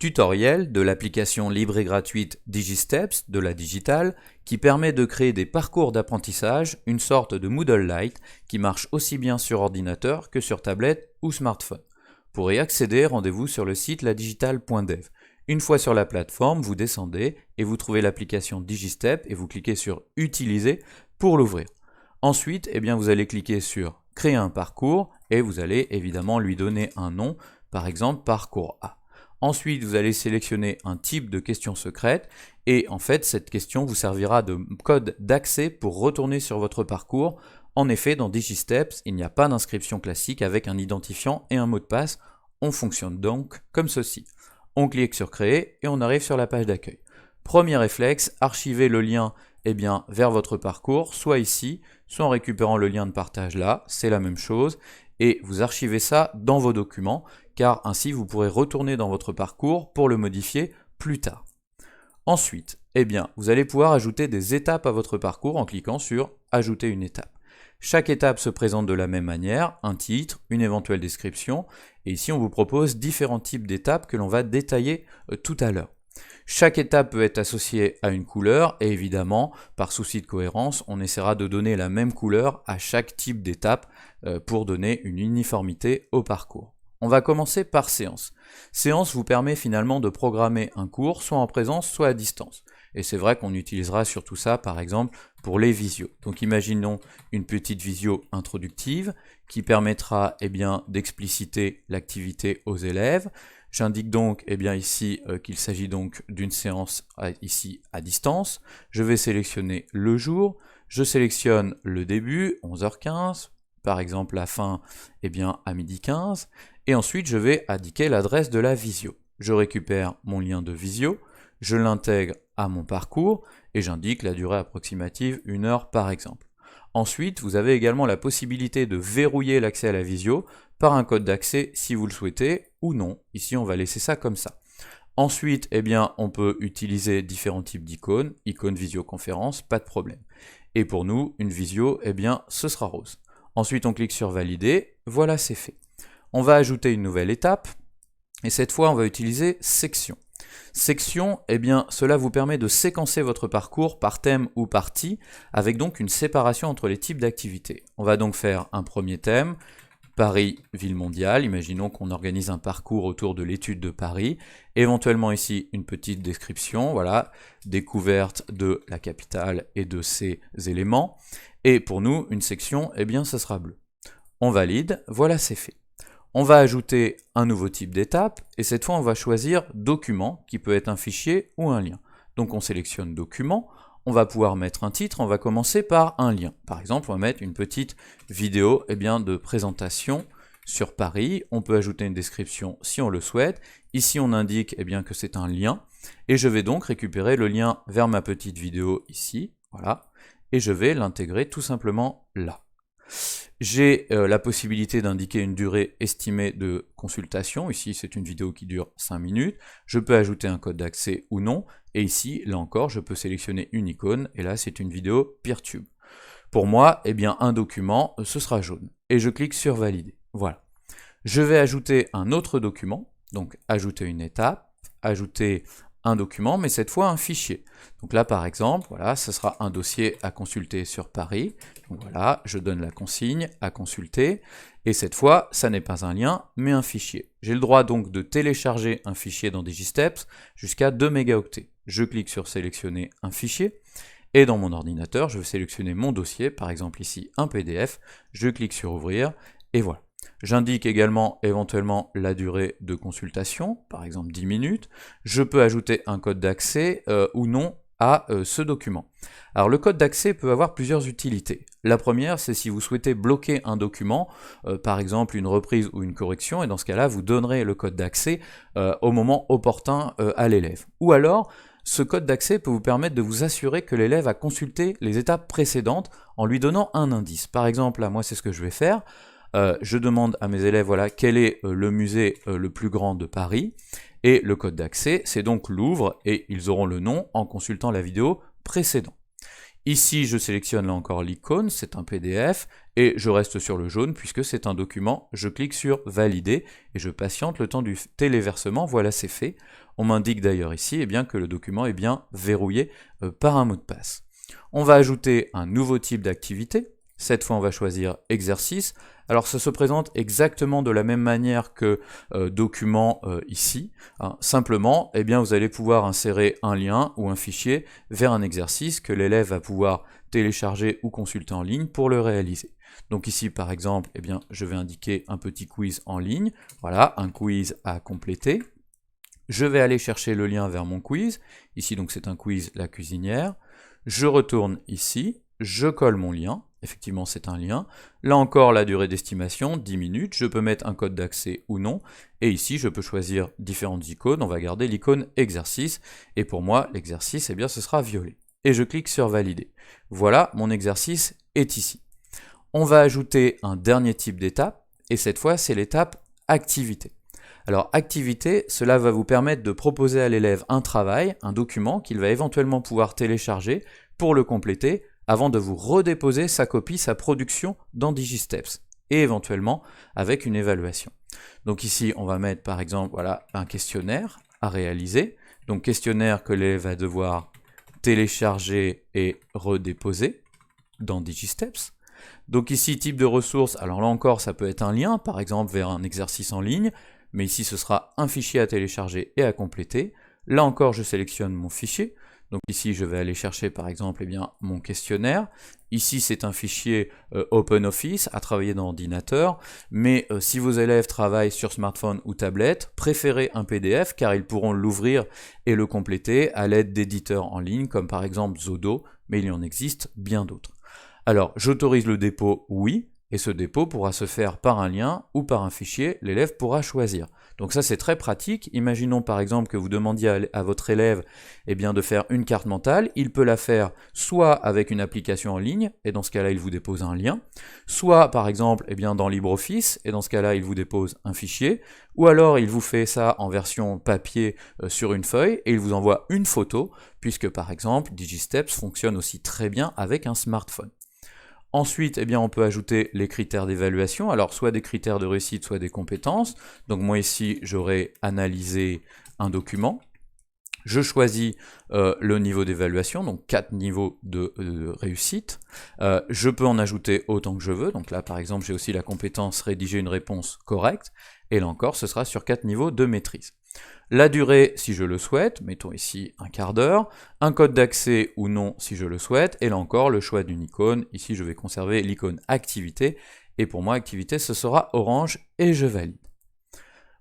tutoriel de l'application libre et gratuite DigiSteps de la Digital qui permet de créer des parcours d'apprentissage, une sorte de Moodle Lite qui marche aussi bien sur ordinateur que sur tablette ou smartphone. Pour y accéder, rendez-vous sur le site ladigital.dev. Une fois sur la plateforme, vous descendez et vous trouvez l'application DigiStep et vous cliquez sur Utiliser pour l'ouvrir. Ensuite, vous allez cliquer sur Créer un parcours et vous allez évidemment lui donner un nom, par exemple Parcours A. Ensuite, vous allez sélectionner un type de question secrète et en fait, cette question vous servira de code d'accès pour retourner sur votre parcours. En effet, dans DigiSteps, il n'y a pas d'inscription classique avec un identifiant et un mot de passe. On fonctionne donc comme ceci. On clique sur Créer et on arrive sur la page d'accueil. Premier réflexe, archiver le lien vers votre parcours, soit ici, soit en récupérant le lien de partage là, c'est la même chose, et vous archivez ça dans vos documents, car ainsi vous pourrez retourner dans votre parcours pour le modifier plus tard. Ensuite, vous allez pouvoir ajouter des étapes à votre parcours en cliquant sur Ajouter une étape. Chaque étape se présente de la même manière, un titre, une éventuelle description, et ici on vous propose différents types d'étapes que l'on va détailler tout à l'heure. Chaque étape peut être associée à une couleur et évidemment, par souci de cohérence, on essaiera de donner la même couleur à chaque type d'étape pour donner une uniformité au parcours. On va commencer par séance. Séance vous permet finalement de programmer un cours soit en présence, soit à distance. Et c'est vrai qu'on utilisera surtout ça par exemple pour les visios. Donc imaginons une petite visio introductive qui permettra d'expliciter l'activité aux élèves. J'indique donc ici qu'il s'agit donc d'une séance ici à distance. Je vais sélectionner le jour, je sélectionne le début, 11h15, par exemple la fin à 12h15, et ensuite je vais indiquer l'adresse de la visio. Je récupère mon lien de visio, je l'intègre à mon parcours et j'indique la durée approximative, 1 heure par exemple. Ensuite, vous avez également la possibilité de verrouiller l'accès à la visio par un code d'accès si vous le souhaitez ou non. Ici, on va laisser ça comme ça. Ensuite, on peut utiliser différents types d'icônes, icône visioconférence, pas de problème. Et pour nous, une visio, ce sera rose. Ensuite, on clique sur Valider, voilà, c'est fait. On va ajouter une nouvelle étape, et cette fois, on va utiliser Section. Section, cela vous permet de séquencer votre parcours par thème ou partie, avec donc une séparation entre les types d'activités. On va donc faire un premier thème, Paris, ville mondiale. Imaginons qu'on organise un parcours autour de l'étude de Paris. Éventuellement ici, une petite description, voilà, découverte de la capitale et de ses éléments. Et pour nous, une section, ce sera bleu. On valide, voilà, c'est fait. On va ajouter un nouveau type d'étape, et cette fois on va choisir document, qui peut être un fichier ou un lien. Donc on sélectionne document, on va pouvoir mettre un titre, on va commencer par un lien. Par exemple, on va mettre une petite vidéo de présentation sur Paris, on peut ajouter une description si on le souhaite. Ici on indique que c'est un lien, et je vais donc récupérer le lien vers ma petite vidéo ici, voilà, et je vais l'intégrer tout simplement là. J'ai la possibilité d'indiquer une durée estimée de consultation. Ici, c'est une vidéo qui dure 5 minutes. Je peux ajouter un code d'accès ou non. Et ici, là encore, je peux sélectionner une icône. Et là, c'est une vidéo Peertube. Pour moi, un document, ce sera jaune. Et je clique sur Valider. Voilà. Je vais ajouter un autre document. Donc, ajouter une étape, ajouter un document, mais cette fois un fichier. Donc là, par exemple, voilà, ce sera un dossier à consulter sur Paris. Donc voilà, je donne la consigne à consulter, et cette fois, ça n'est pas un lien, mais un fichier. J'ai le droit donc de télécharger un fichier dans DigiSteps jusqu'à 2 mégaoctets. Je clique sur sélectionner un fichier, et dans mon ordinateur, je vais sélectionner mon dossier, par exemple ici un PDF, je clique sur ouvrir, et voilà. J'indique également éventuellement la durée de consultation, par exemple 10 minutes. Je peux ajouter un code d'accès ou non à ce document. Alors le code d'accès peut avoir plusieurs utilités. La première, c'est si vous souhaitez bloquer un document, par exemple une reprise ou une correction, et dans ce cas-là, vous donnerez le code d'accès au moment opportun à l'élève. Ou alors, ce code d'accès peut vous permettre de vous assurer que l'élève a consulté les étapes précédentes en lui donnant un indice. Par exemple, là, moi, c'est ce que je vais faire. Je demande à mes élèves, voilà, quel est le musée le plus grand de Paris, et le code d'accès, c'est donc Louvre, et ils auront le nom en consultant la vidéo précédente. Ici, je sélectionne là encore l'icône, c'est un PDF, et je reste sur le jaune puisque c'est un document. Je clique sur Valider et je patiente le temps du téléversement. Voilà, c'est fait. On m'indique d'ailleurs ici que le document est bien verrouillé par un mot de passe. On va ajouter un nouveau type d'activité. Cette fois, on va choisir exercice. Alors, ça se présente exactement de la même manière que document ici. Hein. Simplement, vous allez pouvoir insérer un lien ou un fichier vers un exercice que l'élève va pouvoir télécharger ou consulter en ligne pour le réaliser. Donc ici, par exemple, je vais indiquer un petit quiz en ligne. Voilà, un quiz à compléter. Je vais aller chercher le lien vers mon quiz. Ici, donc, c'est un quiz La Cuisinière. Je retourne ici, je colle mon lien. Effectivement, c'est un lien. Là encore, la durée d'estimation, 10 minutes. Je peux mettre un code d'accès ou non. Et ici, je peux choisir différentes icônes. On va garder l'icône exercice. Et pour moi, l'exercice, ce sera violet. Et je clique sur valider. Voilà, mon exercice est ici. On va ajouter un dernier type d'étape. Et cette fois, c'est l'étape activité. Alors, activité, cela va vous permettre de proposer à l'élève un travail, un document qu'il va éventuellement pouvoir télécharger pour le compléter avant de vous redéposer sa copie, sa production dans Digisteps et éventuellement avec une évaluation. Donc ici, on va mettre par exemple un questionnaire à réaliser. Donc questionnaire que l'élève va devoir télécharger et redéposer dans Digisteps. Donc ici, type de ressources, alors là encore, ça peut être un lien, par exemple vers un exercice en ligne, mais ici ce sera un fichier à télécharger et à compléter. Là encore, je sélectionne mon fichier. Donc ici, je vais aller chercher par exemple mon questionnaire. Ici, c'est un fichier OpenOffice à travailler dans ordinateur, mais si vos élèves travaillent sur smartphone ou tablette, préférez un PDF car ils pourront l'ouvrir et le compléter à l'aide d'éditeurs en ligne comme par exemple Zodo, mais il y en existe bien d'autres. Alors, j'autorise le dépôt, oui, et ce dépôt pourra se faire par un lien ou par un fichier, l'élève pourra choisir. Donc ça c'est très pratique. Imaginons par exemple que vous demandiez à votre élève de faire une carte mentale, il peut la faire soit avec une application en ligne, et dans ce cas-là il vous dépose un lien, soit par exemple dans LibreOffice, et dans ce cas-là il vous dépose un fichier, ou alors il vous fait ça en version papier sur une feuille, et il vous envoie une photo, puisque par exemple Digisteps fonctionne aussi très bien avec un smartphone. Ensuite, on peut ajouter les critères d'évaluation, alors soit des critères de réussite, soit des compétences. Donc moi ici, j'aurai analysé un document. Je choisis le niveau d'évaluation, donc 4 niveaux de réussite. Je peux en ajouter autant que je veux. Donc là, par exemple, j'ai aussi la compétence rédiger une réponse correcte. Et là encore, ce sera sur 4 niveaux de maîtrise. La durée, si je le souhaite, mettons ici un quart d'heure, un code d'accès ou non si je le souhaite, et là encore le choix d'une icône, ici je vais conserver l'icône activité, et pour moi activité ce sera orange, et je valide.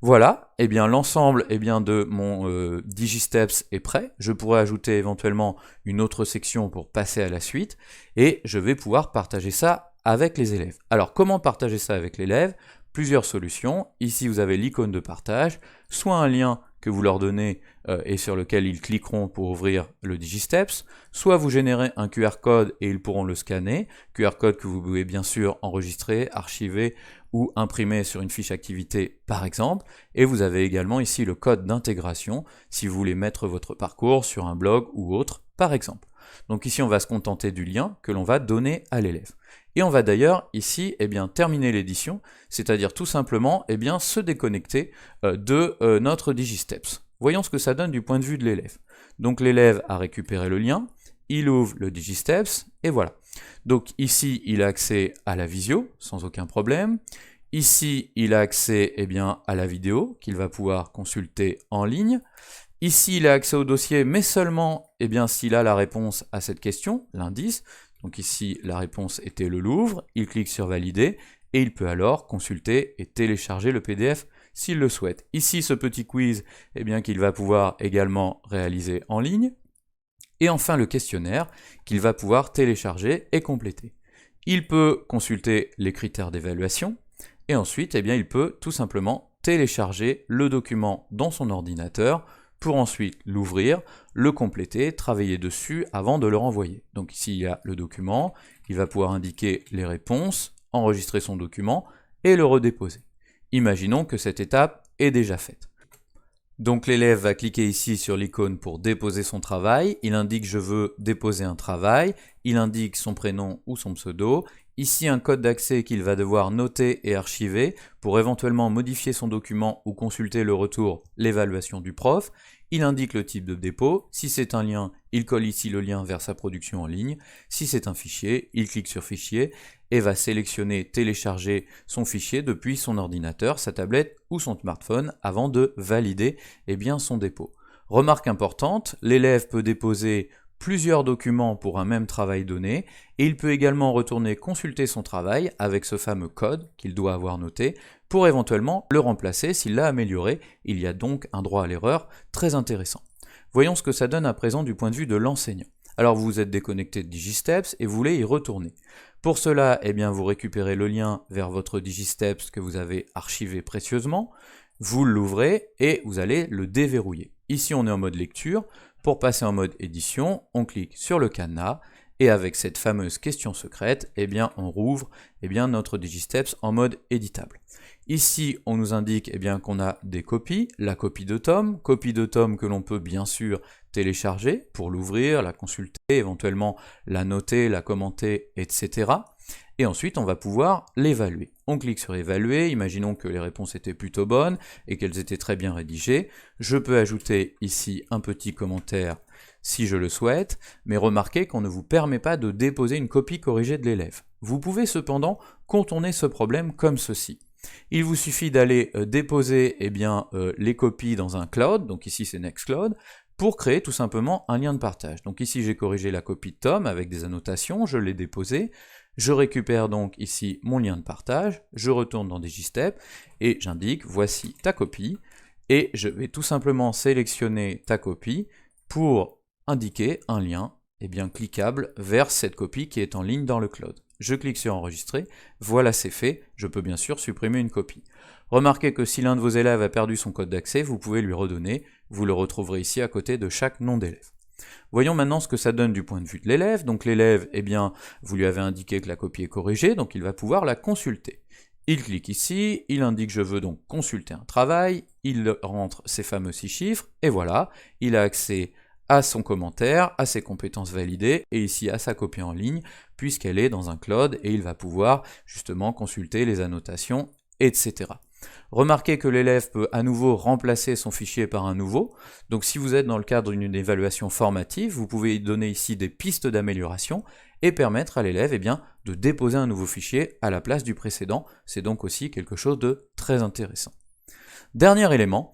Voilà, l'ensemble de mon Digisteps est prêt, je pourrais ajouter éventuellement une autre section pour passer à la suite, et je vais pouvoir partager ça avec les élèves. Alors comment partager ça avec l'élève ? Plusieurs solutions. Ici, vous avez l'icône de partage, soit un lien que vous leur donnez et sur lequel ils cliqueront pour ouvrir le Digisteps, soit vous générez un QR code et ils pourront le scanner, QR code que vous pouvez bien sûr enregistrer, archiver ou imprimer sur une fiche activité par exemple, et vous avez également ici le code d'intégration si vous voulez mettre votre parcours sur un blog ou autre par exemple. Donc ici on va se contenter du lien que l'on va donner à l'élève. Et on va d'ailleurs ici terminer l'édition, c'est-à-dire tout simplement se déconnecter de notre Digisteps. Voyons ce que ça donne du point de vue de l'élève. Donc l'élève a récupéré le lien, il ouvre le Digisteps, et voilà. Donc ici, il a accès à la visio, sans aucun problème. Ici, il a accès à la vidéo, qu'il va pouvoir consulter en ligne. Ici, il a accès au dossier, mais seulement s'il a la réponse à cette question, l'indice. Donc ici, la réponse était le Louvre, il clique sur valider, et il peut alors consulter et télécharger le PDF s'il le souhaite. Ici, ce petit quiz, qu'il va pouvoir également réaliser en ligne. Et enfin, le questionnaire qu'il va pouvoir télécharger et compléter. Il peut consulter les critères d'évaluation, et ensuite, il peut tout simplement télécharger le document dans son ordinateur, pour ensuite l'ouvrir, le compléter, travailler dessus avant de le renvoyer. Donc ici il y a le document, il va pouvoir indiquer les réponses, enregistrer son document et le redéposer. Imaginons que cette étape est déjà faite. Donc l'élève va cliquer ici sur l'icône pour déposer son travail, il indique je veux déposer un travail, il indique son prénom ou son pseudo, ici un code d'accès qu'il va devoir noter et archiver pour éventuellement modifier son document ou consulter le retour, l'évaluation du prof, il indique le type de dépôt, si c'est un lien, il colle ici le lien vers sa production en ligne, si c'est un fichier, il clique sur fichier et va sélectionner télécharger son fichier depuis son ordinateur, sa tablette ou son smartphone avant de valider son dépôt. Remarque importante, l'élève peut déposer plusieurs documents pour un même travail donné et il peut également retourner consulter son travail avec ce fameux code qu'il doit avoir noté pour éventuellement le remplacer s'il l'a amélioré. Il y a donc un droit à l'erreur très intéressant. Voyons ce que ça donne à présent du point de vue de l'enseignant. Alors vous êtes déconnecté de Digisteps et vous voulez y retourner. Pour cela, vous récupérez le lien vers votre Digisteps que vous avez archivé précieusement, vous l'ouvrez et vous allez le déverrouiller. Ici on est en mode lecture, pour passer en mode édition, on clique sur le cadenas et avec cette fameuse question secrète, on rouvre notre Digisteps en mode éditable. Ici, on nous indique qu'on a des copies, la copie de tome que l'on peut bien sûr télécharger pour l'ouvrir, la consulter, éventuellement la noter, la commenter, etc. Et ensuite, on va pouvoir l'évaluer. On clique sur évaluer, imaginons que les réponses étaient plutôt bonnes et qu'elles étaient très bien rédigées. Je peux ajouter ici un petit commentaire si je le souhaite, mais remarquez qu'on ne vous permet pas de déposer une copie corrigée de l'élève. Vous pouvez cependant contourner ce problème comme ceci. Il vous suffit d'aller déposer les copies dans un cloud, donc ici c'est Nextcloud, pour créer tout simplement un lien de partage. Donc ici j'ai corrigé la copie de Tom avec des annotations, je l'ai déposée, je récupère donc ici mon lien de partage, je retourne dans Digistep et j'indique voici ta copie, et je vais tout simplement sélectionner ta copie pour indiquer un lien cliquable vers cette copie qui est en ligne dans le cloud. Je clique sur enregistrer, voilà c'est fait, je peux bien sûr supprimer une copie. Remarquez que si l'un de vos élèves a perdu son code d'accès, vous pouvez lui redonner, vous le retrouverez ici à côté de chaque nom d'élève. Voyons maintenant ce que ça donne du point de vue de l'élève. Donc l'élève, vous lui avez indiqué que la copie est corrigée, donc il va pouvoir la consulter. Il clique ici, il indique je veux donc consulter un travail, il rentre ces fameux 6 chiffres, et voilà, il a accès à son commentaire, à ses compétences validées, et ici à sa copie en ligne, puisqu'elle est dans un cloud, et il va pouvoir justement consulter les annotations, etc. Remarquez que l'élève peut à nouveau remplacer son fichier par un nouveau, donc si vous êtes dans le cadre d'une évaluation formative, vous pouvez donner ici des pistes d'amélioration, et permettre à l'élève de déposer un nouveau fichier à la place du précédent, c'est donc aussi quelque chose de très intéressant. Dernier élément,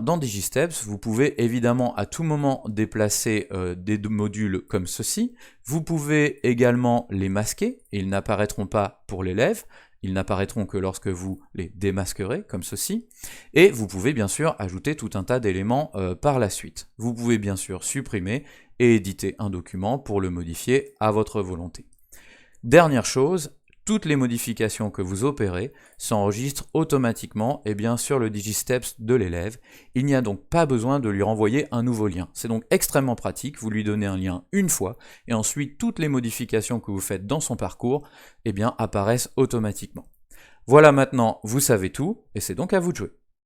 dans Digisteps, vous pouvez évidemment à tout moment déplacer des modules comme ceci. Vous pouvez également les masquer, ils n'apparaîtront pas pour l'élève, ils n'apparaîtront que lorsque vous les démasquerez, comme ceci. Et vous pouvez bien sûr ajouter tout un tas d'éléments par la suite. Vous pouvez bien sûr supprimer et éditer un document pour le modifier à votre volonté. Dernière chose, toutes les modifications que vous opérez s'enregistrent automatiquement sur le Digisteps de l'élève. Il n'y a donc pas besoin de lui renvoyer un nouveau lien. C'est donc extrêmement pratique, vous lui donnez un lien une fois, et ensuite toutes les modifications que vous faites dans son parcours apparaissent automatiquement. Voilà maintenant, vous savez tout, et c'est donc à vous de jouer.